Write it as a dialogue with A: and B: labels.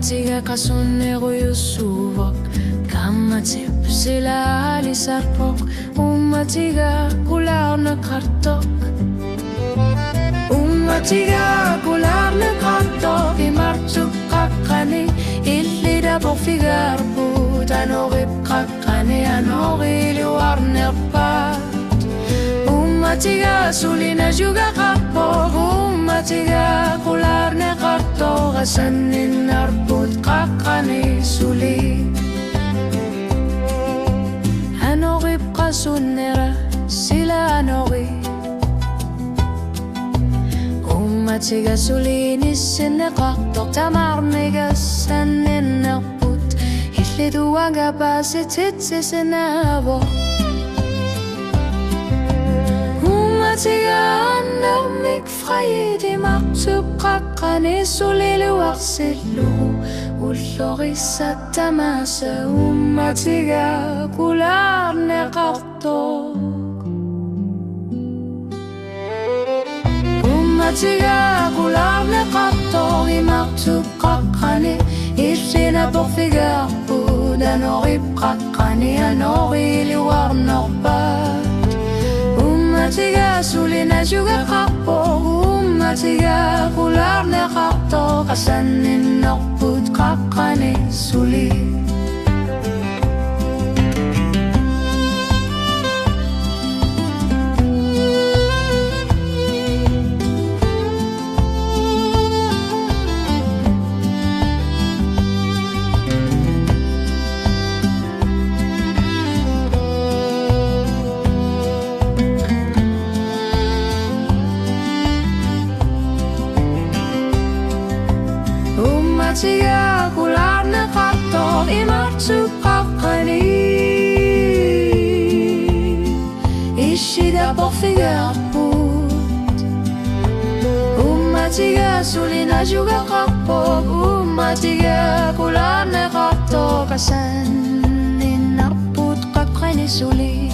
A: Ummatiga kasunneruyussuvok kammatip sila alisarpok Ummatiga kularne kartok Ummatiga kularne kartok Imartsuk kakani illida porfigarbu Tanorip kakani anori liwarnerpat Ummatiga sulina juga kapok Ummatiga kularne kartok Asanin narput kakani suli Anorip kasunnera sila anori Ummatiga sulinissinne kartok Tamarniga sanin narput Hilliduanga pasititsissinavo Ummatiga annermik frayid Imartsuk kakani suliluarsillu Ullorissat tamasa Ummatiga kularne kartok Ummatiga kularne kartok Imartsuk kakani illina porfigarbu Danorip kakani anori liwarnerpat Ummatiga sulina juga kapok Ummatiga kularne kartok Asanin narput kakani suli Ummatiga kularne kartok Imartsuk kakani Ishida porfigarput Ummatiga sulina juga kapok Ummatiga kularne kartok Asanin narput kakani suli